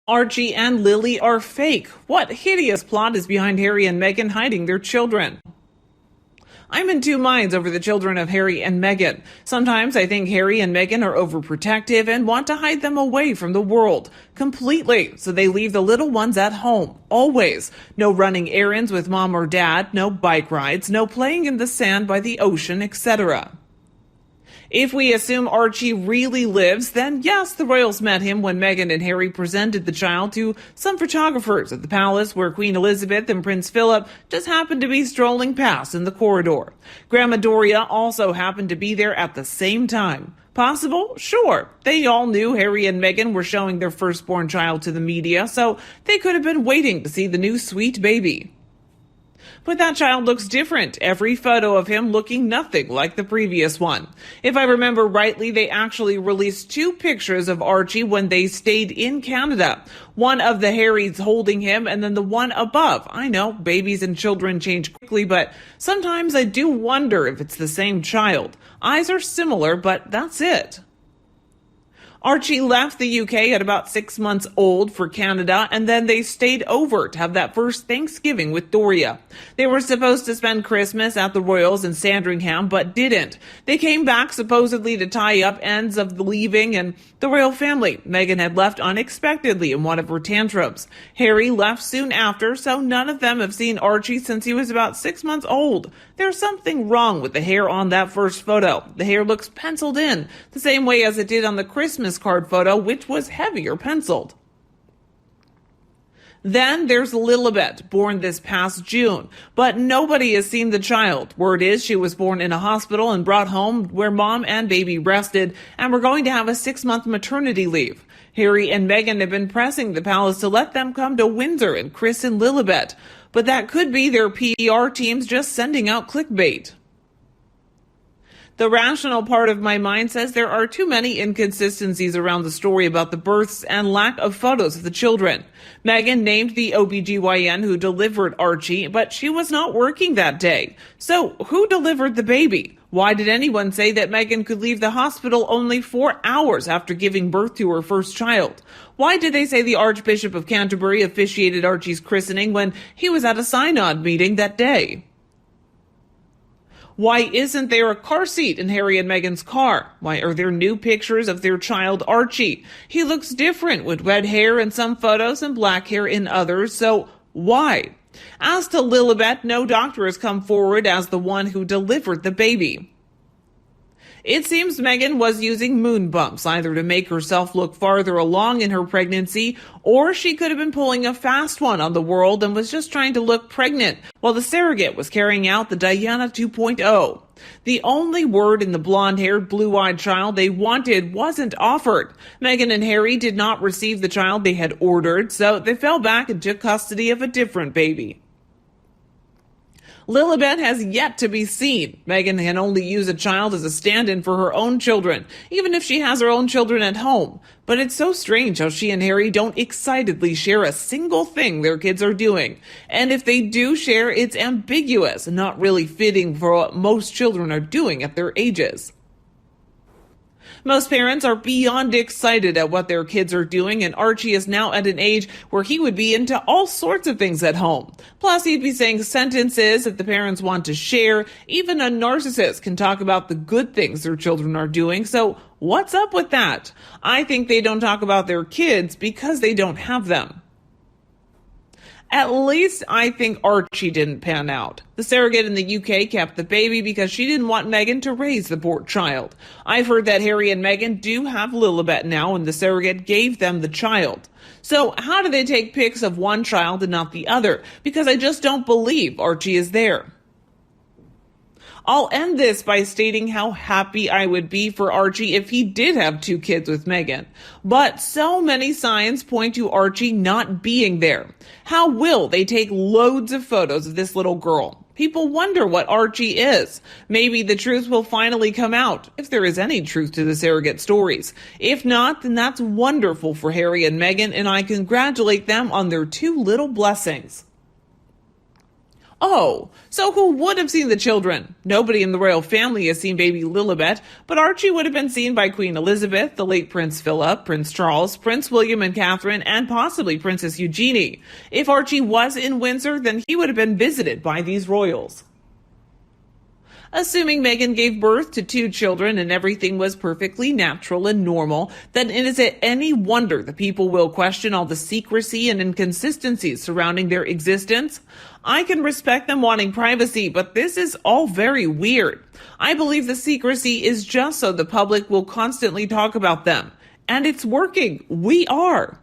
Archie and Lili are fake. What hideous plot is behind Harry and Meghan hiding their children? I'm in two minds over the children of Harry and Meghan. Sometimes I think Harry and Meghan are overprotective and want to hide them away from the world completely, so they leave the little ones at home, always. No running errands with mom or dad, no bike rides, no playing in the sand by the ocean, etc. If we assume Archie really lives, then yes, the royals met him when Meghan and Harry presented the child to some photographers at the palace where Queen Elizabeth and Prince Philip just happened to be strolling past in the corridor. Grandma Doria also happened to be there at the same time. Possible? Sure. They all knew Harry and Meghan were showing their firstborn child to the media, so they could have been waiting to see the new sweet baby. But that child looks different, every photo of him looking nothing like the previous one. If I remember rightly, they actually released two pictures of Archie when they stayed in Canada. One of the Harrys holding him and then the one above. I know, babies and children change quickly, but sometimes I do wonder if it's the same child. Eyes are similar, but that's it. Archie left the UK at about 6 months old for Canada, and then they stayed over to have that first Thanksgiving with Doria. They were supposed to spend Christmas at the Royals in Sandringham, but didn't. They came back supposedly to tie up ends of the leaving, and the royal family. Meghan had left unexpectedly in one of her tantrums. Harry left soon after, so none of them have seen Archie since he was about 6 months old. There's something wrong with the hair on that first photo. The hair looks penciled in, the same way as it did on the Christmas card photo, which was heavier penciled. Then there's Lilibet, born this past June, but nobody has seen the child. Word is she was born in a hospital and brought home where mom and baby rested, and we're going to have a 6-month maternity leave. Harry and Meghan have been pressing the palace to let them come to Windsor and christen Lilibet, but that could be their PR teams just sending out clickbait. The rational part of my mind says there are too many inconsistencies around the story about the births and lack of photos of the children. Meghan named the OBGYN who delivered Archie, but she was not working that day. So who delivered the baby? Why did anyone say that Meghan could leave the hospital only 4 hours after giving birth to her first child? Why did they say the Archbishop of Canterbury officiated Archie's christening when he was at a synod meeting that day? Why isn't there a car seat in Harry and Meghan's car? Why are there new pictures of their child Archie? He looks different with red hair in some photos and black hair in others, so why? As to Lilibet, no doctor has come forward as the one who delivered the baby. It seems Meghan was using moon bumps, either to make herself look farther along in her pregnancy, or she could have been pulling a fast one on the world and was just trying to look pregnant, while the surrogate was carrying out the Diana 2.0. The only word in the blonde-haired, blue-eyed child they wanted wasn't offered. Meghan and Harry did not receive the child they had ordered, so they fell back and took custody of a different baby. Lilibet has yet to be seen. Meghan can only use a child as a stand-in for her own children, even if she has her own children at home. But it's so strange how she and Harry don't excitedly share a single thing their kids are doing. And if they do share, it's ambiguous and not really fitting for what most children are doing at their ages. Most parents are beyond excited at what their kids are doing, and Archie is now at an age where he would be into all sorts of things at home. Plus, he'd be saying sentences that the parents want to share. Even a narcissist can talk about the good things their children are doing, so what's up with that? I think they don't talk about their kids because they don't have them. At least I think Archie didn't pan out. The surrogate in the UK kept the baby because she didn't want Meghan to raise the poor child. I've heard that Harry and Meghan do have Lilibet now, and the surrogate gave them the child. So how do they take pics of one child and not the other? Because I just don't believe Archie is there. I'll end this by stating how happy I would be for Archie if he did have 2 kids with Meghan. But so many signs point to Archie not being there. How will they take loads of photos of this little girl? People wonder what Archie is. Maybe the truth will finally come out, if there is any truth to the surrogate stories. If not, then that's wonderful for Harry and Meghan, and I congratulate them on their 2 little blessings. Oh, so who would have seen the children? Nobody in the royal family has seen baby Lilibet, but Archie would have been seen by Queen Elizabeth, the late Prince Philip, Prince Charles, Prince William and Catherine, and possibly Princess Eugenie. If Archie was in Windsor, then he would have been visited by these royals. Assuming Meghan gave birth to 2 children and everything was perfectly natural and normal, then is it any wonder the people will question all the secrecy and inconsistencies surrounding their existence? I can respect them wanting privacy, but this is all very weird. I believe the secrecy is just so the public will constantly talk about them. And it's working. We are.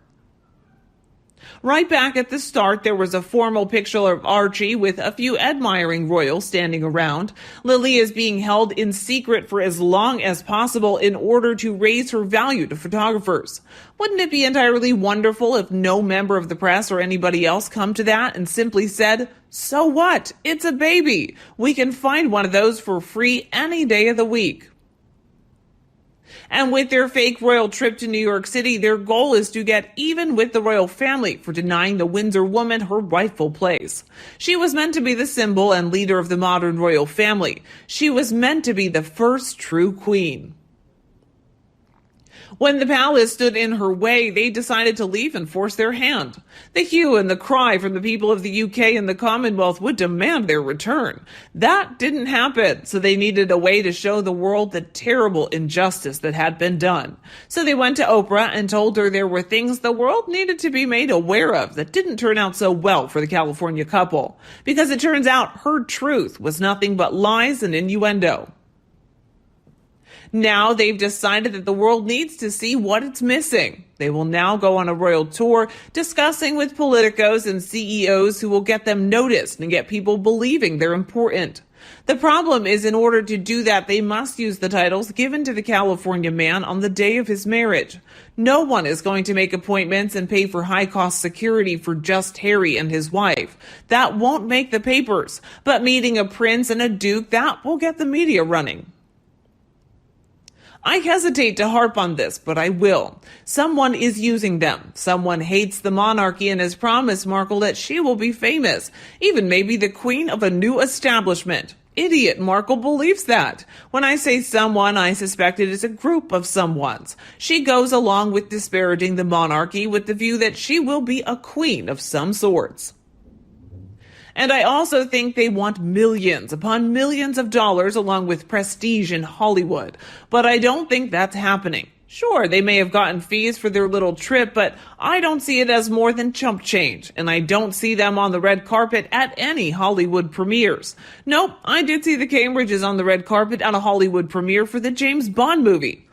Right back at the start, there was a formal picture of Archie with a few admiring royals standing around. Lili is being held in secret for as long as possible in order to raise her value to photographers. Wouldn't it be entirely wonderful if no member of the press or anybody else come to that and simply said, "So what? It's a baby. We can find one of those for free any day of the week." And with their fake royal trip to New York City, their goal is to get even with the royal family for denying the Windsor woman her rightful place. She was meant to be the symbol and leader of the modern royal family. She was meant to be the first true queen. When the palace stood in her way, they decided to leave and force their hand. The hue and the cry from the people of the UK and the Commonwealth would demand their return. That didn't happen, so they needed a way to show the world the terrible injustice that had been done. So they went to Oprah and told her there were things the world needed to be made aware of that didn't turn out so well for the California couple. Because it turns out her truth was nothing but lies and innuendo. Now they've decided that the world needs to see what it's missing. They will now go on a royal tour discussing with politicos and CEOs who will get them noticed and get people believing they're important. The problem is in order to do that, they must use the titles given to the California man on the day of his marriage. No one is going to make appointments and pay for high-cost security for just Harry and his wife. That won't make the papers, but meeting a prince and a duke, that will get the media running. I hesitate to harp on this, but I will. Someone is using them. Someone hates the monarchy and has promised Markle that she will be famous, even maybe the queen of a new establishment. Idiot Markle believes that. When I say someone, I suspect it is a group of someones. She goes along with disparaging the monarchy with the view that she will be a queen of some sorts. And I also think they want millions upon millions of dollars along with prestige in Hollywood. But I don't think that's happening. Sure, they may have gotten fees for their little trip, but I don't see it as more than chump change. And I don't see them on the red carpet at any Hollywood premieres. Nope, I did see the Cambridges on the red carpet at a Hollywood premiere for the James Bond movie.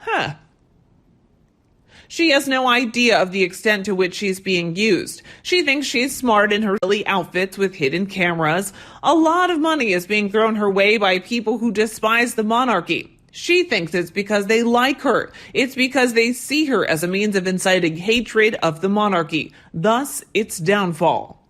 She has no idea of the extent to which she's being used. She thinks she's smart in her silly outfits with hidden cameras. A lot of money is being thrown her way by people who despise the monarchy. She thinks it's because they like her. It's because they see her as a means of inciting hatred of the monarchy, thus its downfall.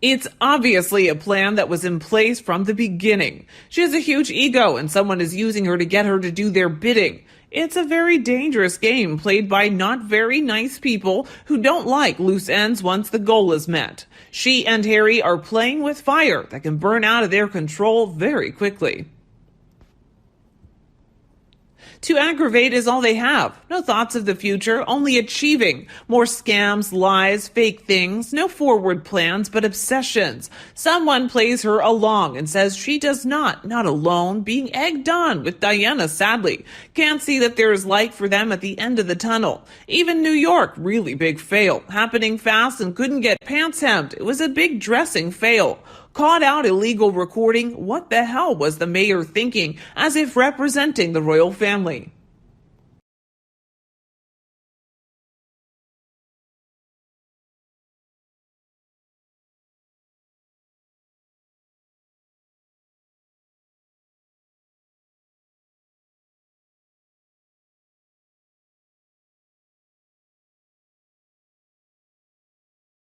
It's obviously a plan that was in place from the beginning. She has a huge ego and someone is using her to get her to do their bidding. It's a very dangerous game played by not very nice people who don't like loose ends once the goal is met. She and Harry are playing with fire that can burn out of their control very quickly. To aggravate is all they have. No thoughts of the future, only achieving. More scams, lies, fake things, no forward plans, but obsessions. Someone plays her along and says she does not alone, being egged on with Diana sadly. Can't see that there is light for them at the end of the tunnel. Even New York, really big fail. Happening fast and couldn't get pants hemmed. It was a big dressing fail. Caught out illegal recording. What the hell was the mayor thinking, as if representing the royal family?